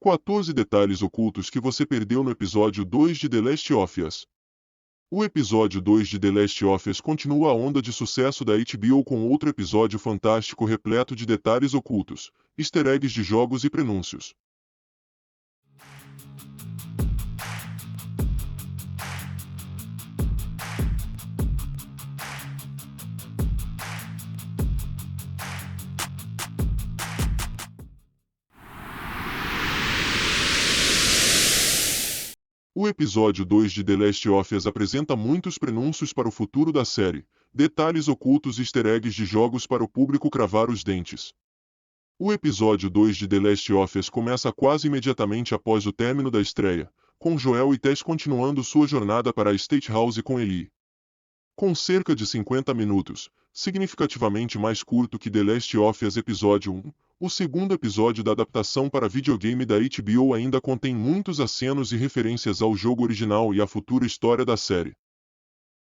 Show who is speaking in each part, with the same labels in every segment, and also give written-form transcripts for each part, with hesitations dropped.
Speaker 1: 14 detalhes ocultos que você perdeu no episódio 2 de The Last of Us. O episódio 2 de The Last of Us continua a onda de sucesso da HBO com outro episódio fantástico repleto de detalhes ocultos, easter eggs de jogos e prenúncios. O episódio 2 de The Last of Us apresenta muitos prenúncios para o futuro da série, detalhes ocultos e easter eggs de jogos para o público cravar os dentes. O episódio 2 de The Last of Us começa quase imediatamente após o término da estreia, com Joel e Tess continuando sua jornada para a State House com Ellie. Com cerca de 50 minutos, significativamente mais curto que The Last of Us Episódio 1, o segundo episódio da adaptação para videogame da HBO ainda contém muitos acenos e referências ao jogo original e à futura história da série.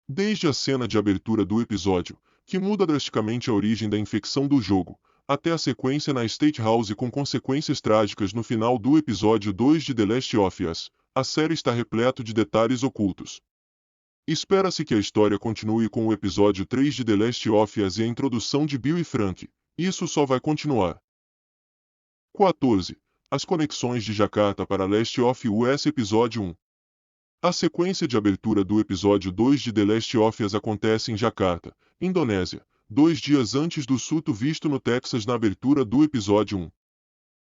Speaker 1: Desde a cena de abertura do episódio, que muda drasticamente a origem da infecção do jogo, até a sequência na State House com consequências trágicas no final do episódio 2 de The Last of Us, a série está repleto de detalhes ocultos. Espera-se que a história continue com o episódio 3 de The Last of Us e a introdução de Bill e Frank. Isso só vai continuar. 14. As conexões de Jakarta para Last of Us Episódio 1. A sequência de abertura do episódio 2 de The Last of Us acontece em Jakarta, Indonésia, 2 dias antes do surto visto no Texas na abertura do episódio 1.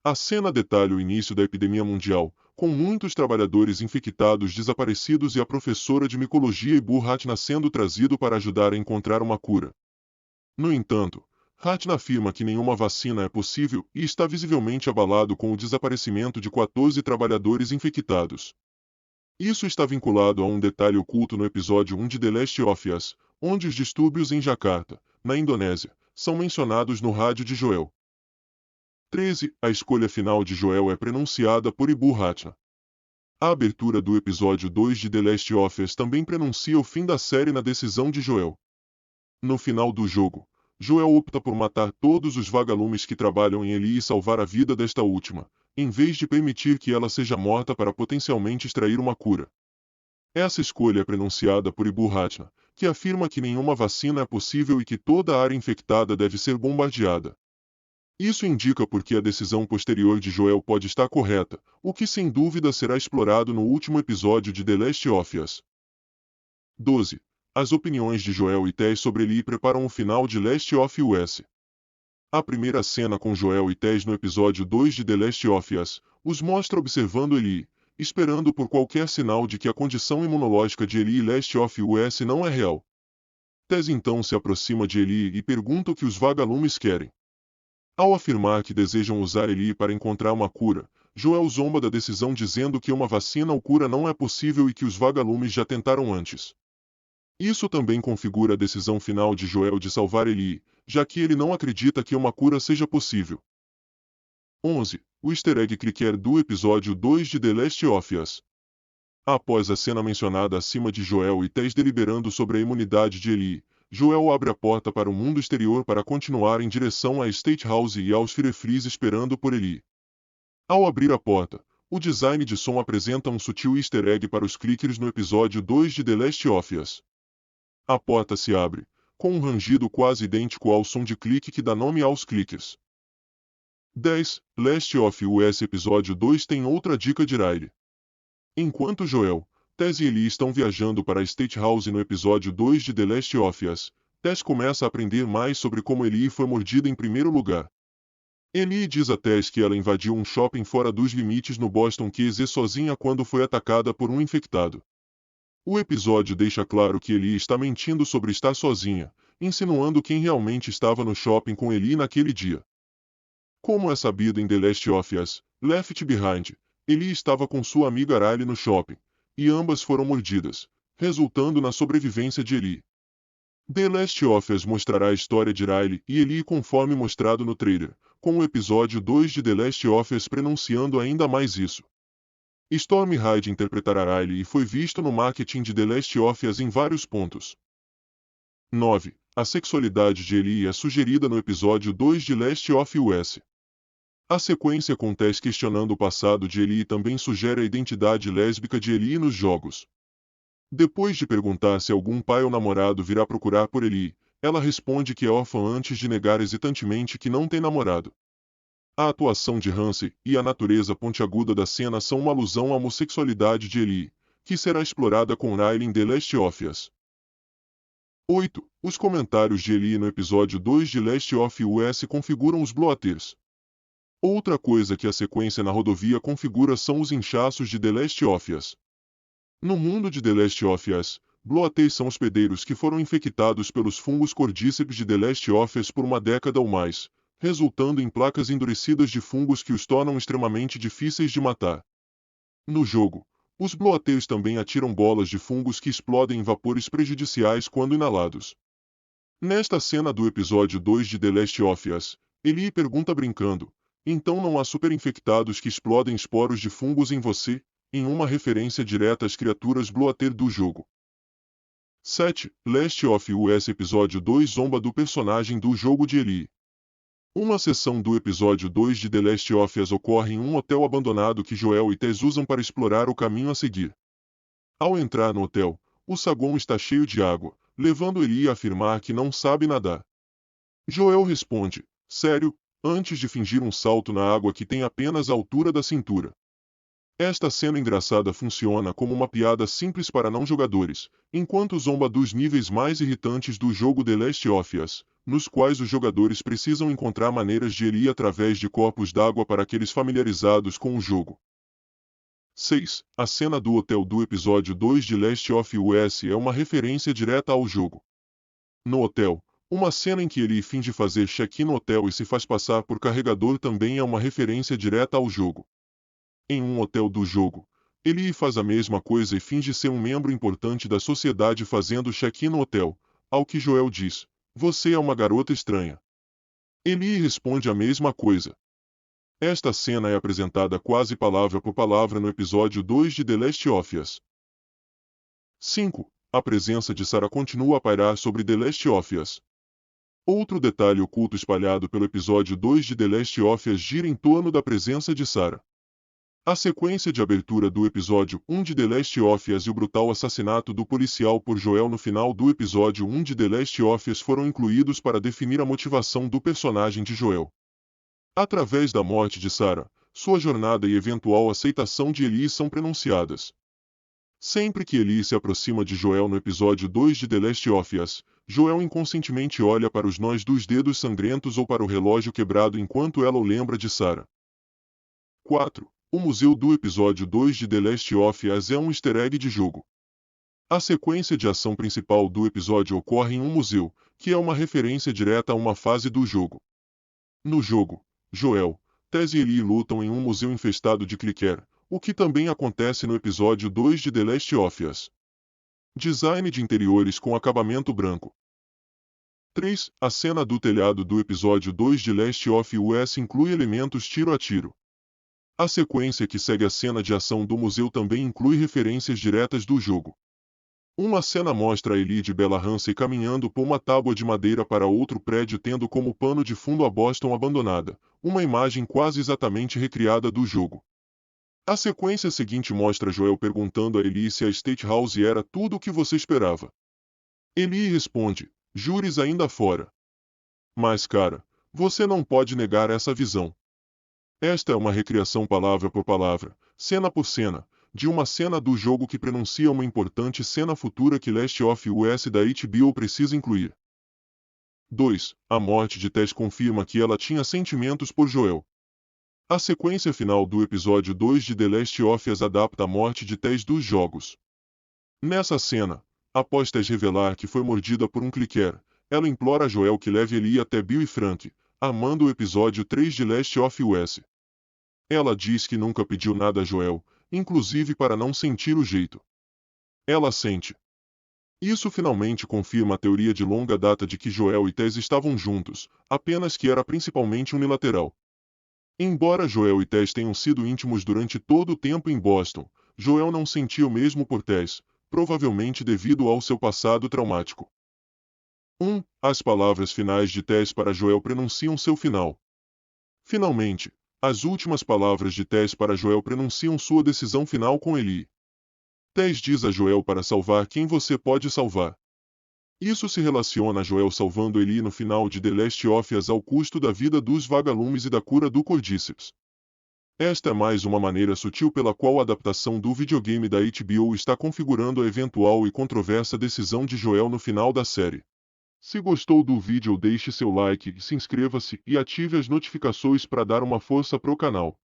Speaker 1: A cena detalha o início da epidemia mundial, com muitos trabalhadores infectados desaparecidos e a professora de micologia Ibu Ratna sendo trazido para ajudar a encontrar uma cura. No entanto, Ratna afirma que nenhuma vacina é possível e está visivelmente abalado com o desaparecimento de 14 trabalhadores infectados. Isso está vinculado a um detalhe oculto no episódio 1 de The Last of Us, onde os distúrbios em Jakarta, na Indonésia, são mencionados no rádio de Joel. 13. A escolha final de Joel é pronunciada por Ibu Ratna. A abertura do episódio 2 de The Last of Us também pronuncia o fim da série na decisão de Joel. No final do jogo, Joel opta por matar todos os vagalumes que trabalham em Ellie e salvar a vida desta última, em vez de permitir que ela seja morta para potencialmente extrair uma cura. Essa escolha é pronunciada por Ibu Ratna, que afirma que nenhuma vacina é possível e que toda a área infectada deve ser bombardeada. Isso indica porque a decisão posterior de Joel pode estar correta, o que sem dúvida será explorado no último episódio de The Last of Us. 12. As opiniões de Joel e Tess sobre Ellie preparam o final de Last of Us. A primeira cena com Joel e Tess no episódio 2 de The Last of Us os mostra observando Ellie, esperando por qualquer sinal de que a condição imunológica de Ellie e Last of Us não é real. Tess então se aproxima de Ellie e pergunta o que os vagalumes querem. Ao afirmar que desejam usar Ellie para encontrar uma cura, Joel zomba da decisão dizendo que uma vacina ou cura não é possível e que os vagalumes já tentaram antes. Isso também configura a decisão final de Joel de salvar Ellie, já que ele não acredita que uma cura seja possível. 11. O easter egg clicker do episódio 2 de The Last of Us. Após a cena mencionada acima de Joel e Tess deliberando sobre a imunidade de Ellie, Joel abre a porta para o mundo exterior para continuar em direção à State House e aos Fireflies esperando por Ellie. Ao abrir a porta, o design de som apresenta um sutil easter egg para os clickers no episódio 2 de The Last of Us. A porta se abre, com um rangido quase idêntico ao som de clique que dá nome aos clickers. 10. Last of Us Episódio 2 tem outra dica de Riley. Enquanto Joel, Tess e Ellie estão viajando para a State House no episódio 2 de The Last of Us, Tess começa a aprender mais sobre como Ellie foi mordida em primeiro lugar. Ellie diz a Tess que ela invadiu um shopping fora dos limites no Boston QZ sozinha quando foi atacada por um infectado. O episódio deixa claro que Ellie está mentindo sobre estar sozinha, insinuando quem realmente estava no shopping com Ellie naquele dia. Como é sabido em The Last of Us, Left Behind, Ellie estava com sua amiga Riley no shopping, e ambas foram mordidas, resultando na sobrevivência de Ellie. The Last of Us mostrará a história de Riley e Ellie conforme mostrado no trailer, com o episódio 2 de The Last of Us pronunciando ainda mais isso. Storm Hyde interpretará Riley e foi visto no marketing de The Last of Us em vários pontos. 9. A sexualidade de Ellie é sugerida no episódio 2 de Last of Us. A sequência com Tess questionando o passado de Ellie também sugere a identidade lésbica de Ellie nos jogos. Depois de perguntar se algum pai ou namorado virá procurar por Ellie, ela responde que é órfã antes de negar hesitantemente que não tem namorado. A atuação de Hansi e a natureza pontiaguda da cena são uma alusão à homossexualidade de Ellie, que será explorada com Riley em The Last of Us. 8. Os comentários de Ellie no episódio 2 de Last of Us configuram os bloaters. Outra coisa que a sequência na rodovia configura são os inchaços de The Last of Us. No mundo de The Last of Us, bloaters são hospedeiros que foram infectados pelos fungos Cordyceps de The Last of Us por uma década ou mais, resultando em placas endurecidas de fungos que os tornam extremamente difíceis de matar. No jogo, os bloaters também atiram bolas de fungos que explodem em vapores prejudiciais quando inalados. Nesta cena do episódio 2 de The Last of Us, Ellie pergunta brincando: então não há superinfectados que explodem esporos de fungos em você? Em uma referência direta às criaturas bloater do jogo. 7. Last of Us Episódio 2 zomba do personagem do jogo de Ellie. Uma sessão do episódio 2 de The Last of Us ocorre em um hotel abandonado que Joel e Tess usam para explorar o caminho a seguir. Ao entrar no hotel, o saguão está cheio de água, levando Ellie a afirmar que não sabe nadar. Joel responde: sério, antes de fingir um salto na água que tem apenas a altura da cintura. Esta cena engraçada funciona como uma piada simples para não-jogadores, enquanto zomba dos níveis mais irritantes do jogo The Last of Us, nos quais os jogadores precisam encontrar maneiras de ir através de corpos d'água para aqueles familiarizados com o jogo. 6. A cena do hotel do episódio 2 de Last of Us é uma referência direta ao jogo. No hotel, uma cena em que Ellie finge fazer check-in no hotel e se faz passar por carregador também é uma referência direta ao jogo. Em um hotel do jogo, Ellie faz a mesma coisa e finge ser um membro importante da sociedade fazendo check-in no hotel, ao que Joel diz: você é uma garota estranha. Ellie responde a mesma coisa. Esta cena é apresentada quase palavra por palavra no episódio 2 de The Last of Us. 5. A presença de Sarah continua a pairar sobre The Last of Us. Outro detalhe oculto espalhado pelo episódio 2 de The Last of Us gira em torno da presença de Sarah. A sequência de abertura do episódio 1 de The Last of Us e o brutal assassinato do policial por Joel no final do episódio 1 de The Last of Us foram incluídos para definir a motivação do personagem de Joel. Através da morte de Sarah, sua jornada e eventual aceitação de Ellie são pronunciadas. Sempre que Ellie se aproxima de Joel no episódio 2 de The Last of Us, Joel inconscientemente olha para os nós dos dedos sangrentos ou para o relógio quebrado enquanto ela o lembra de Sarah. 4. O museu do episódio 2 de The Last of Us é um easter egg de jogo. A sequência de ação principal do episódio ocorre em um museu, que é uma referência direta a uma fase do jogo. No jogo, Joel, Tess e Ellie lutam em um museu infestado de clicker, o que também acontece no episódio 2 de The Last of Us. Design de interiores com acabamento branco. 3. A cena do telhado do episódio 2 de Last of Us inclui elementos tiro a tiro. A sequência que segue a cena de ação do museu também inclui referências diretas do jogo. Uma cena mostra a Ellie de Bella Ramsey caminhando por uma tábua de madeira para outro prédio tendo como pano de fundo a Boston abandonada, uma imagem quase exatamente recriada do jogo. A sequência seguinte mostra Joel perguntando a Ellie se a State House era tudo o que você esperava. Ellie responde: júris ainda fora. Mas cara, você não pode negar essa visão. Esta é uma recriação palavra por palavra, cena por cena, de uma cena do jogo que pronuncia uma importante cena futura que Last of Us da HBO precisa incluir. 2. A morte de Tess confirma que ela tinha sentimentos por Joel. A sequência final do episódio 2 de The Last of Us adapta a morte de Tess dos jogos. Nessa cena, após Tess revelar que foi mordida por um clicker, ela implora a Joel que leve Ellie até Bill e Frank, amando o episódio 3 de Last of Us. Ela diz que nunca pediu nada a Joel, inclusive para não sentir o jeito. Ela sente. Isso finalmente confirma a teoria de longa data de que Joel e Tess estavam juntos, apenas que era principalmente unilateral. Embora Joel e Tess tenham sido íntimos durante todo o tempo em Boston, Joel não sentia o mesmo por Tess, provavelmente devido ao seu passado traumático. 1. As palavras finais de Tess para Joel pronunciam seu final. Finalmente, As últimas palavras de Tess para Joel prenunciam sua decisão final com Ellie. Tess diz a Joel para salvar quem você pode salvar. Isso se relaciona a Joel salvando Ellie no final de The Last of Us ao custo da vida dos vagalumes e da cura do Cordyceps. Esta é mais uma maneira sutil pela qual a adaptação do videogame da HBO está configurando a eventual e controversa decisão de Joel no final da série. Se gostou do vídeo, deixe seu like, se inscreva-se e ative as notificações para dar uma força pro canal.